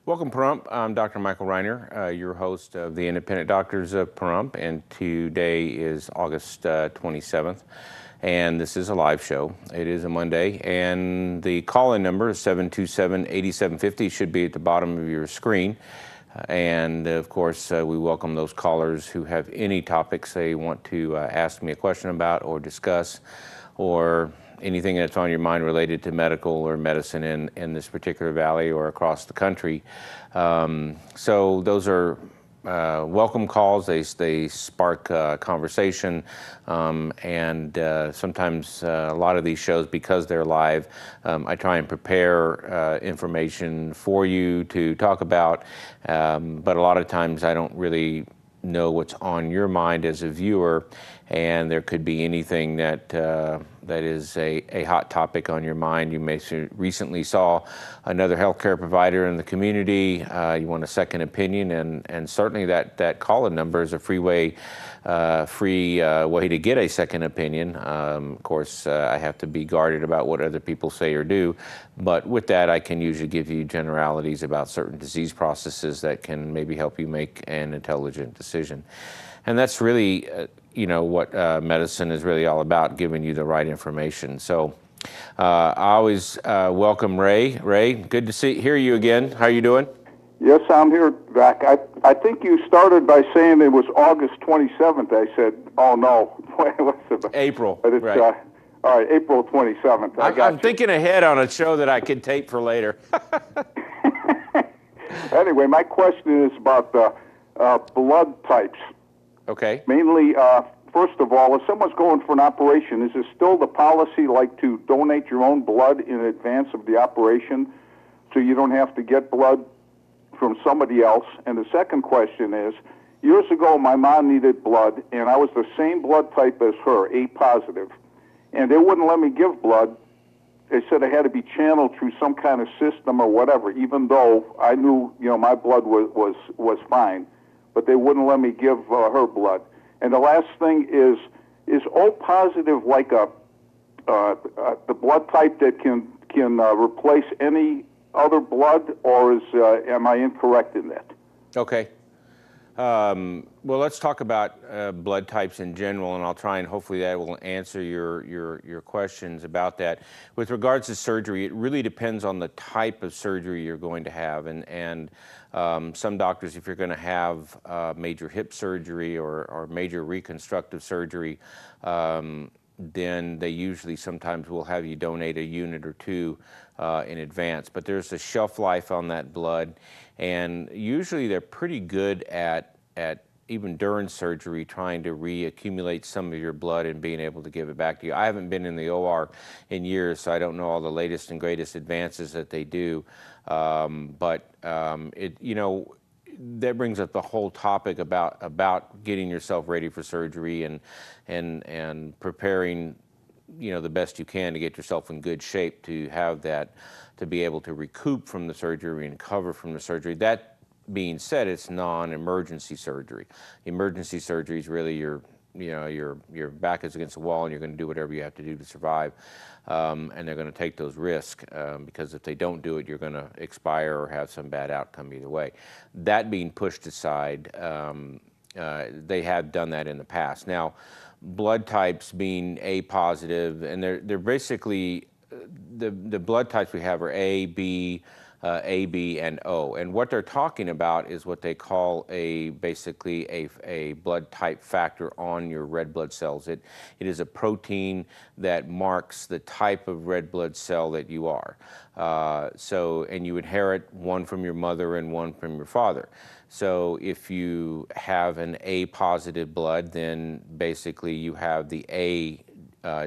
Welcome, Pahrump. I'm Dr. Michael Reiner, your host of the Independent Doctors of Pahrump, and today is August 27th, and this is a live show. It is a Monday, and the call-in number is 727-8750, should be at the bottom of your screen. And of course, we welcome those callers who have any topics they want to ask me a question about or discuss, or anything that's on your mind related to medical or medicine in this particular valley or across the country. So those are welcome calls. They spark conversation, and sometimes a lot of these shows, because they're live, I try and prepare information for you to talk about, but a lot of times I don't really know what's on your mind as a viewer, and there could be anything that that is a hot topic on your mind. You may recently saw another healthcare provider in the community. You want a second opinion, and certainly that call-in number is a free way to get a second opinion. Of course, I have to be guarded about what other people say or do, but with that, I can usually give you generalities about certain disease processes that can maybe help you make an intelligent decision. And that's really, what medicine is really all about, giving you the right information. So I always welcome Ray. Ray, good to hear you again. How are you doing? Yes, I'm here, Doc. I think you started by saying it was August 27th. I said, oh, no. What's it? April, but it's, right. All right, April 27th. I'm thinking ahead on a show that I could tape for later. Anyway, my question is about blood types. Okay. Mainly, first of all, if someone's going for an operation, is it still the policy like to donate your own blood in advance of the operation so you don't have to get blood from somebody else? And the second question is, years ago my mom needed blood, and I was the same blood type as her, A positive, and they wouldn't let me give blood. They said I had to be channeled through some kind of system or whatever, even though I knew, my blood was fine, but they wouldn't let me give her blood. And the last thing is O positive like the blood type that can replace any other blood, or am I incorrect in that? Okay. Well, let's talk about blood types in general, and I'll try and hopefully that will answer your questions about that. With regards to surgery, it really depends on the type of surgery you're going to have, and some doctors, if you're going to have major hip surgery or major reconstructive surgery, then they usually sometimes will have you donate a unit or two in advance. But there's a shelf life on that blood, and usually they're pretty good at even during surgery trying to reaccumulate some of your blood and being able to give it back to you. I haven't been in the OR in years, so I don't know all the latest and greatest advances that they do. That brings up the whole topic about getting yourself ready for surgery and preparing, the best you can to get yourself in good shape to have that, to be able to recoup from the surgery and recover from the surgery. That being said, it's non-emergency surgery. Emergency surgery is really your back is against the wall and you're going to do whatever you have to do to survive, and they're going to take those risks because if they don't do it, you're going to expire or have some bad outcome either way. That being pushed aside, they have done that in the past. Now, blood types being A positive, and they're basically the blood types we have are A, B, and O. And what they're talking about is what they call basically a blood type factor on your red blood cells. It is a protein that marks the type of red blood cell that you are. And you inherit one from your mother and one from your father. So if you have an A positive blood, then basically you have the A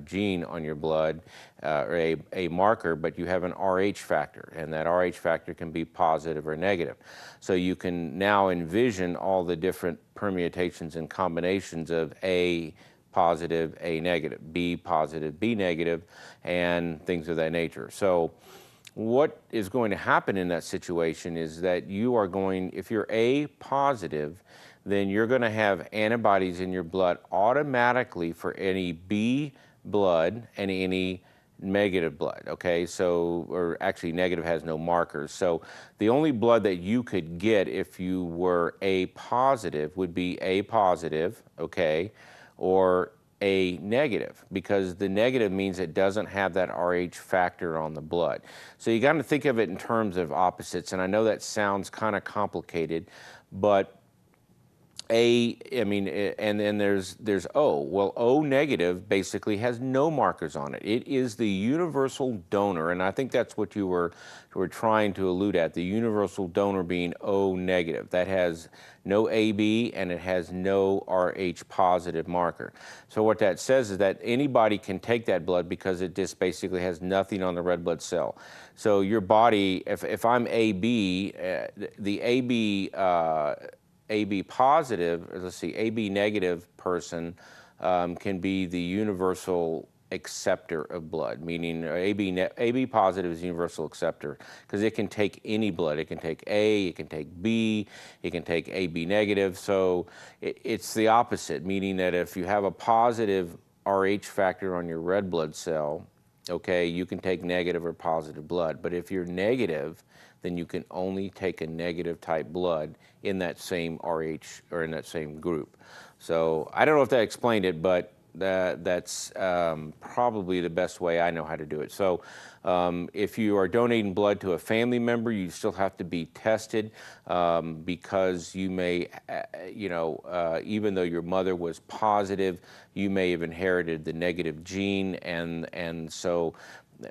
gene on your blood, or a marker, but you have an Rh factor, and that Rh factor can be positive or negative. So you can now envision all the different permutations and combinations of A positive, A negative, B positive, B negative, and things of that nature. So what is going to happen in that situation is that you are going, if you're A positive, then you're going to have antibodies in your blood automatically for any B blood and any negative blood, okay? So, or actually negative has no markers. So the only blood that you could get if you were A positive would be A positive, okay, or A negative, because the negative means it doesn't have that Rh factor on the blood. So you got to think of it in terms of opposites, and I know that sounds kind of complicated, but I mean, and then there's O. Well, O negative basically has no markers on it. It is the universal donor, and I think that's what you were trying to allude at. The universal donor being O negative. That has no AB and it has no Rh positive marker. So what that says is that anybody can take that blood because it just basically has nothing on the red blood cell. So your body, if I'm AB, the AB positive, or let's see, AB negative person can be the universal acceptor of blood, meaning AB positive is universal acceptor because it can take any blood. It can take A, it can take B, it can take AB negative. So it's the opposite, meaning that if you have a positive Rh factor on your red blood cell, okay, you can take negative or positive blood. But if you're negative, then you can only take a negative type blood in that same Rh or in that same group. So I don't know if that explained it, but that's probably the best way I know how to do it. So if you are donating blood to a family member, you still have to be tested because you may, even though your mother was positive, you may have inherited the negative gene, and so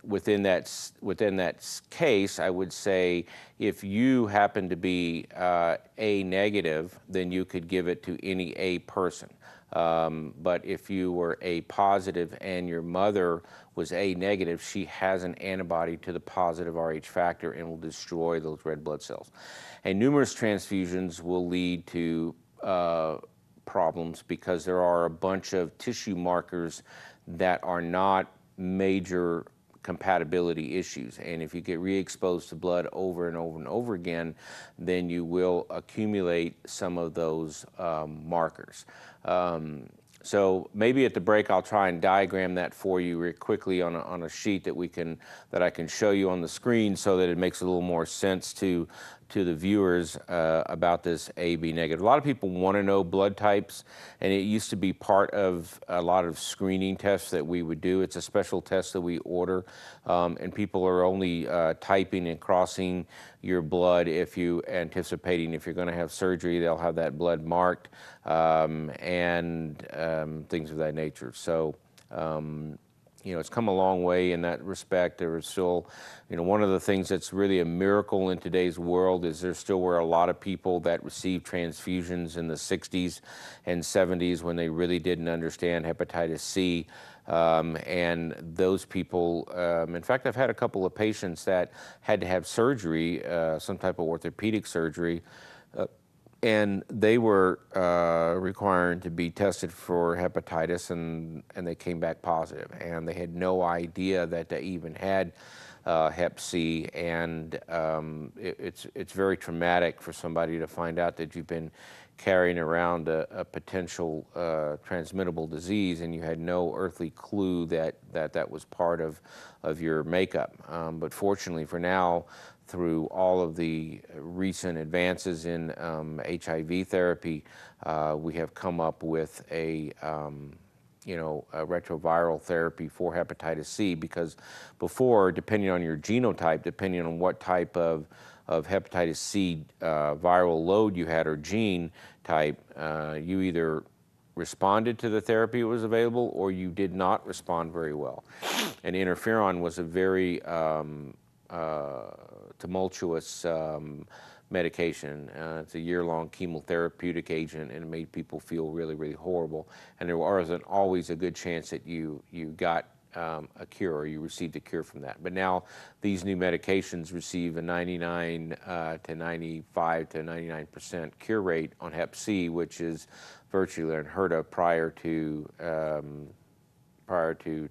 within that case, I would say if you happen to be A negative, then you could give it to any A person. But if you were A positive and your mother was A negative, she has an antibody to the positive Rh factor and will destroy those red blood cells. And numerous transfusions will lead to problems because there are a bunch of tissue markers that are not major compatibility issues. And if you get re-exposed to blood over and over and over again, then you will accumulate some of those markers. So maybe at the break I'll try and diagram that for you real quickly on a sheet that I can show you on the screen so that it makes a little more sense to the viewers about this AB negative. A lot of people want to know blood types, and it used to be part of a lot of screening tests that we would do. It's a special test that we order, and people are only typing and crossing your blood if you're going to have surgery, they'll have that blood marked, and things of that nature. So it's come a long way in that respect. There is still, one of the things that's really a miracle in today's world is there still were a lot of people that received transfusions in the 60s and 70s when they really didn't understand hepatitis C. And those people, in fact, I've had a couple of patients that had to have surgery, some type of orthopedic surgery, and they were required to be tested for hepatitis, and they came back positive, and they had no idea that they even had Hep C, and it's very traumatic for somebody to find out that you've been carrying around a potential transmittable disease, and you had no earthly clue that was part of your makeup. But fortunately for now, through all of the recent advances in HIV therapy, we have come up with a retroviral therapy for hepatitis C, because before, depending on your genotype, depending on what type of hepatitis C viral load you had or gene type, you either responded to the therapy that was available or you did not respond very well. And interferon was a very tumultuous medication. It's a year-long chemotherapeutic agent, and it made people feel really, really horrible. And there wasn't always a good chance that you got a cure or you received a cure from that. But now these new medications receive a 99 to 95 to 99% cure rate on Hep C, which is virtually unheard of prior to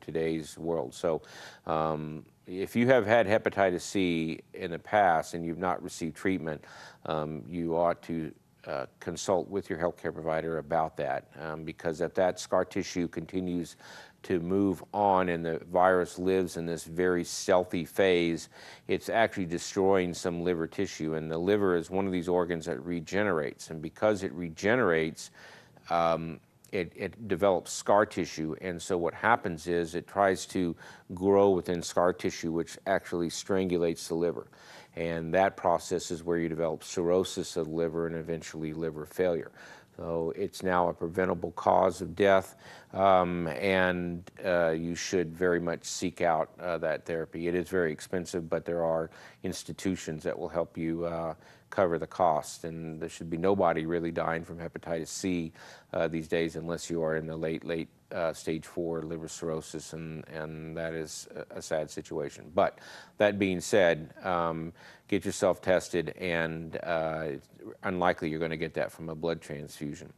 today's world. So if you have had hepatitis C in the past and you've not received treatment, you ought to consult with your healthcare provider about that, because if that scar tissue continues to move on and the virus lives in this very stealthy phase, it's actually destroying some liver tissue. And the liver is one of these organs that regenerates. And because it regenerates, it develops scar tissue. And so what happens is it tries to grow within scar tissue, which actually strangulates the liver. And that process is where you develop cirrhosis of the liver and eventually liver failure. So it's now a preventable cause of death, and you should very much seek out that therapy. It is very expensive, but there are institutions that will help you cover the cost. And there should be nobody really dying from hepatitis C these days unless you are in the late stage 4 liver cirrhosis, and that is a sad situation. But that being said, get yourself tested, and it's unlikely you're going to get that from a blood transfusion.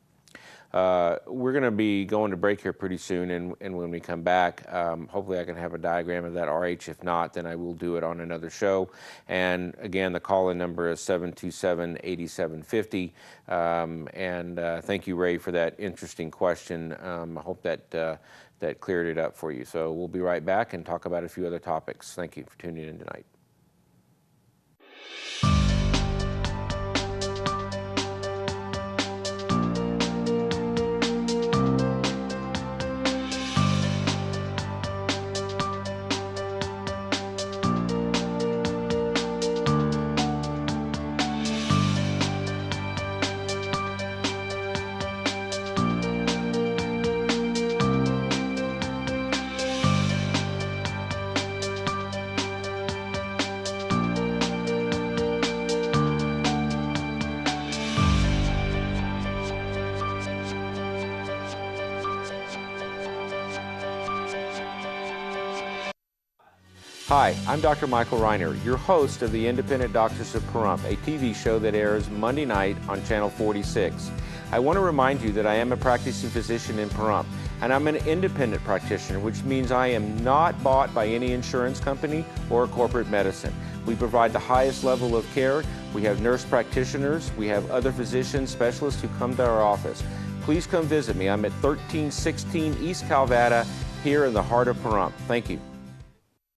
We're going to be going to break here pretty soon, and when we come back, hopefully I can have a diagram of that RH. If not, then I will do it on another show. And again, the call-in number is 727-8750. Thank you, Ray, for that interesting question. I hope that that cleared it up for you. So we'll be right back and talk about a few other topics. Thank you for tuning in tonight. Hi, I'm Dr. Michael Reiner, your host of the Independent Doctors of Pahrump, a TV show that airs Monday night on Channel 46. I want to remind you that I am a practicing physician in Pahrump, and I'm an independent practitioner, which means I am not bought by any insurance company or corporate medicine. We provide the highest level of care. We have nurse practitioners. We have other physicians, specialists who come to our office. Please come visit me. I'm at 1316 East Calvada here in the heart of Pahrump. Thank you.